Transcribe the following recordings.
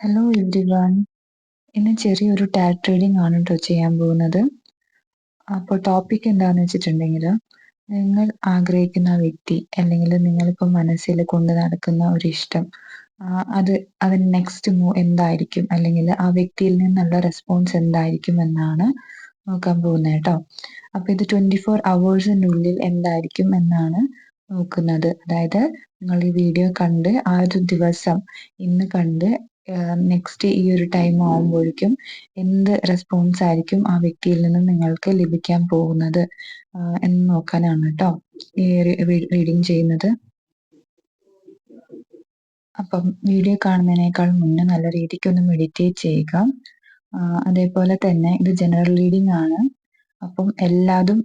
Hello everyone. ഇന്ന് ചെറിയൊരു tat reading ആണ് കേട്ടോ ചെയ്യാൻ പോകുന്നത്. അപ്പോൾ ടോപ്പിക് എന്താണെന്ന് വെച്ചിട്ടുണ്ടെങ്കിൽ, നിങ്ങൾ ആഗ്രഹിക്കുന്ന വ്യക്തി അല്ലെങ്കിൽ നിങ്ങളിപ്പോൾ മനസ്സിൽ കൊണ്ട് നടക്കുന്ന ഒരു ഇഷ്ടം, അത് അതിന് നെക്സ്റ്റ് മൂവ് എന്തായിരിക്കും, അല്ലെങ്കിൽ ആ വ്യക്തിയിൽ നിന്നുള്ള റെസ്പോൺസ് എന്തായിരിക്കും എന്നാണ് നോക്കാൻ പോകുന്നത് കേട്ടോ. അപ്പോൾ ഇത് 24 അവേഴ്സിനുള്ളിൽ എന്തായിരിക്കും എന്നാണ് നോക്കുന്നത്. അതായത് നിങ്ങൾ ഈ വീഡിയോ കണ്ട് ആ ഒരു ദിവസം ഇന്ന് കണ്ട് നെക്സ്റ്റ് ഈ ഒരു ടൈം ആകുമ്പോഴേക്കും എന്ത് റെസ്പോൺസ് ആയിരിക്കും ആ വ്യക്തിയിൽ നിന്ന് നിങ്ങൾക്ക് ലഭിക്കാൻ പോകുന്നത് എന്ന് നോക്കാനാണ് കേട്ടോ ഈ റീഡിങ് ചെയ്യുന്നത്. അപ്പം വീഡിയോ കാണുന്നതിനേക്കാൾ മുന്നേ നല്ല രീതിക്ക് ഒന്ന് മെഡിറ്റേറ്റ് ചെയ്യുക. അതേപോലെ തന്നെ ഇത് ജനറൽ റീഡിംഗ് ആണ്. അപ്പം എല്ലാതും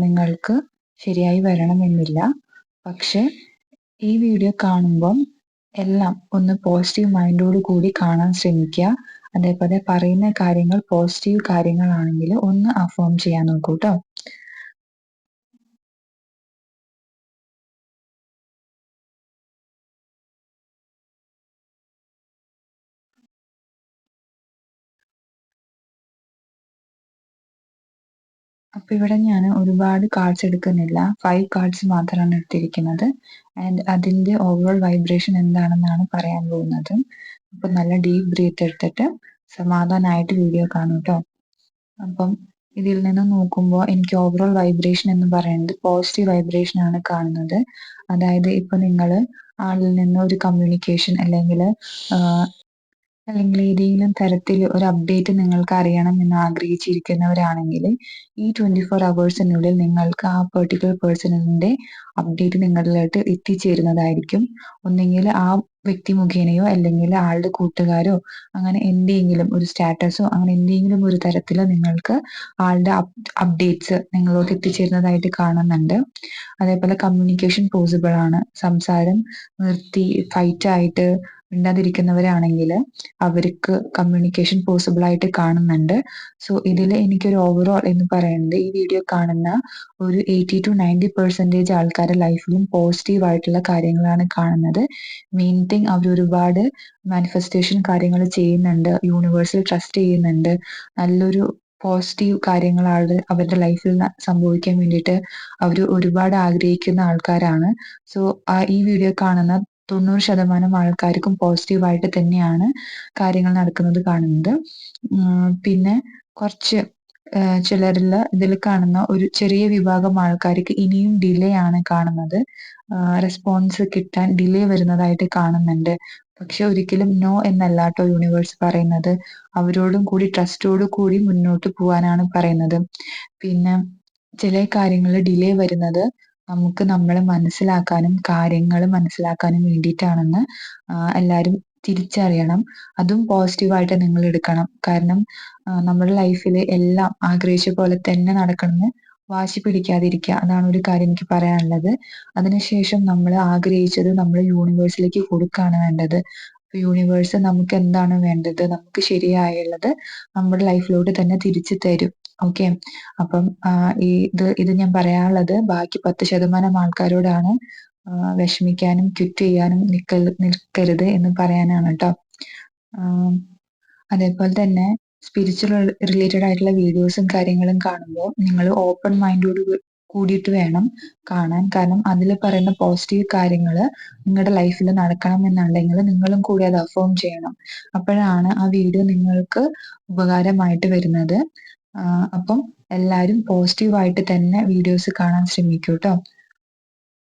നിങ്ങൾക്ക് ശരിയായി വരണമെന്നില്ല. പക്ഷെ ഈ വീഡിയോ കാണുമ്പം എല്ലാം ഒന്ന് പോസിറ്റീവ് മൈൻഡോട് കൂടി കാണാൻ ശ്രമിക്കുക. അതേപോലെ പറയുന്ന കാര്യങ്ങൾ പോസിറ്റീവ് കാര്യങ്ങളാണെങ്കിൽ ഒന്ന് അഫേം ചെയ്യാൻ നോക്കൂ കേട്ടോ. അപ്പൊ ഇവിടെ ഞാൻ ഒരുപാട് കാർഡ്സ് എടുക്കുന്നില്ല, 5 കാർഡ്സ് മാത്രമാണ് എടുത്തിരിക്കുന്നത്. ആൻഡ് അതിന്റെ ഓവറോൾ വൈബ്രേഷൻ എന്താണെന്നാണ് പറയാൻ പോകുന്നത്. അപ്പൊ നല്ല ഡീപ്പ് ബ്രീത്ത് എടുത്തിട്ട് സമാധാനമായിട്ട് വീഡിയോ കാണും കേട്ടോ. അപ്പം ഇതിൽ നിന്ന് നോക്കുമ്പോൾ എനിക്ക് ഓവറോൾ വൈബ്രേഷൻ എന്ന് പറയുന്നത് പോസിറ്റീവ് വൈബ്രേഷൻ ആണ് കാണുന്നത്. അതായത് ഇപ്പൊ നിങ്ങൾ ആളിൽ നിന്ന് ഒരു കമ്മ്യൂണിക്കേഷൻ അല്ലെങ്കിൽ ഏതെങ്കിലും തരത്തിൽ ഒരു അപ്ഡേറ്റ് നിങ്ങൾക്ക് അറിയണം എന്ന് ആഗ്രഹിച്ചിരിക്കുന്നവരാണെങ്കിൽ ഈ 24 അവേഴ്സിനുള്ളിൽ നിങ്ങൾക്ക് ആ പെർട്ടിക്കുലർ പേഴ്സണിന്റെ അപ്ഡേറ്റ് നിങ്ങളിലോട്ട് എത്തിച്ചേരുന്നതായിരിക്കും. ഒന്നെങ്കിൽ ആ വ്യക്തി മുഖേനയോ അല്ലെങ്കിൽ ആളുടെ കൂട്ടുകാരോ അങ്ങനെ എന്തെങ്കിലും ഒരു സ്റ്റാറ്റസോ അങ്ങനെ എന്തെങ്കിലും ഒരു തരത്തിൽ നിങ്ങൾക്ക് ആളുടെ അപ്ഡേറ്റ്സ് നിങ്ങളോട് എത്തിച്ചേരുന്നതായിട്ട് കാണുന്നുണ്ട്. അതേപോലെ കമ്മ്യൂണിക്കേഷൻ പോസിബിൾ ആണ്. സംസാരം നിർത്തി ഫൈറ്റ് ആയിട്ട് മിണ്ടാതിരിക്കുന്നവരാണെങ്കിൽ അവർക്ക് കമ്മ്യൂണിക്കേഷൻ പോസിബിൾ ആയിട്ട് കാണുന്നുണ്ട്. സോ ഇതിൽ എനിക്കൊരു ഓവറോൾ എന്ന് പറയുന്നത് ഈ വീഡിയോ കാണുന്ന ഒരു 80 to 90% ആൾക്കാരുടെ ലൈഫിലും പോസിറ്റീവ് ആയിട്ടുള്ള കാര്യങ്ങളാണ് കാണുന്നത്. മെയിൻ തിങ് അവർ ഒരുപാട് മാനിഫെസ്റ്റേഷൻ കാര്യങ്ങൾ ചെയ്യുന്നുണ്ട്, യൂണിവേഴ്സിൽ ട്രസ്റ്റ് ചെയ്യുന്നുണ്ട്, നല്ലൊരു പോസിറ്റീവ് കാര്യങ്ങളാണ് അവരുടെ ലൈഫിൽ സംഭവിക്കാൻ വേണ്ടിയിട്ട് അവർ ഒരുപാട് ആഗ്രഹിക്കുന്ന ആൾക്കാരാണ്. സോ ഈ വീഡിയോ കാണുന്ന 90% ആൾക്കാർക്കും പോസിറ്റീവായിട്ട് തന്നെയാണ് കാര്യങ്ങൾ നടക്കുന്നത് കാണുന്നത്. പിന്നെ കുറച്ച് ചിലരിൽ ഇതിൽ കാണുന്ന ഒരു ചെറിയ വിഭാഗം ആൾക്കാർക്ക് ഇനിയും ഡിലേ ആണ് കാണുന്നത്. റെസ്പോൺസ് കിട്ടാൻ ഡിലേ വരുന്നതായിട്ട് കാണുന്നുണ്ട്. പക്ഷെ ഒരിക്കലും നോ എന്നല്ല കേട്ടോ യൂണിവേഴ്സ് പറയുന്നത്. അവരോടും കൂടി ട്രസ്റ്റോടു കൂടി മുന്നോട്ട് പോകാനാണ് പറയുന്നത്. പിന്നെ ചില കാര്യങ്ങൾ ഡിലേ വരുന്നത് നമുക്ക് നമ്മളെ മനസ്സിലാക്കാനും കാര്യങ്ങൾ മനസ്സിലാക്കാനും വേണ്ടിയിട്ടാണെന്ന് എല്ലാവരും തിരിച്ചറിയണം. അതും പോസിറ്റീവായിട്ട് നിങ്ങൾ എടുക്കണം. കാരണം നമ്മുടെ ലൈഫിൽ എല്ലാം ആഗ്രഹിച്ച പോലെ തന്നെ നടക്കണമെന്ന് വാശി പിടിക്കാതിരിക്കുക. അതാണ് ഒരു കാര്യം എനിക്ക് പറയാനുള്ളത്. അതിനുശേഷം നമ്മൾ ആഗ്രഹിച്ചത് നമ്മൾ യൂണിവേഴ്സിലേക്ക് കൊടുക്കുകയാണ് വേണ്ടത്. യൂണിവേഴ്സ് നമുക്ക് എന്താണ് വേണ്ടത്, നമുക്ക് ശരിയായുള്ളത് നമ്മുടെ ലൈഫിലോട്ട് തന്നെ തിരിച്ചു തരും. ഓക്കെ. അപ്പം ഇത് ഞാൻ പറയാനുള്ളത് ബാക്കി 10% ആൾക്കാരോടാണ്. വിഷമിക്കാനും ക്വിറ്റ് ചെയ്യാനും നിൽക്കരുത് എന്ന് പറയാനാണ് കേട്ടോ. അതേപോലെ തന്നെ സ്പിരിച്വൽ റിലേറ്റഡ് ആയിട്ടുള്ള വീഡിയോസും കാര്യങ്ങളും കാണുമ്പോൾ നിങ്ങൾ ഓപ്പൺ മൈൻഡോട് കൂടിയിട്ട് വേണം കാണാൻ. കാരണം അതിൽ പറയുന്ന പോസിറ്റീവ് കാര്യങ്ങൾ നിങ്ങളുടെ ലൈഫിൽ നടക്കണം എന്നുണ്ടെങ്കിൽ നിങ്ങളും കൂടി അത് അഫേം ചെയ്യണം. അപ്പോഴാണ് ആ വീഡിയോ നിങ്ങൾക്ക് ഉപകാരമായിട്ട് വരുന്നത്. അപ്പം എല്ലാവരും പോസിറ്റീവായിട്ട് തന്നെ വീഡിയോസ് കാണാൻ ശ്രമിക്കൂ കേട്ടോ.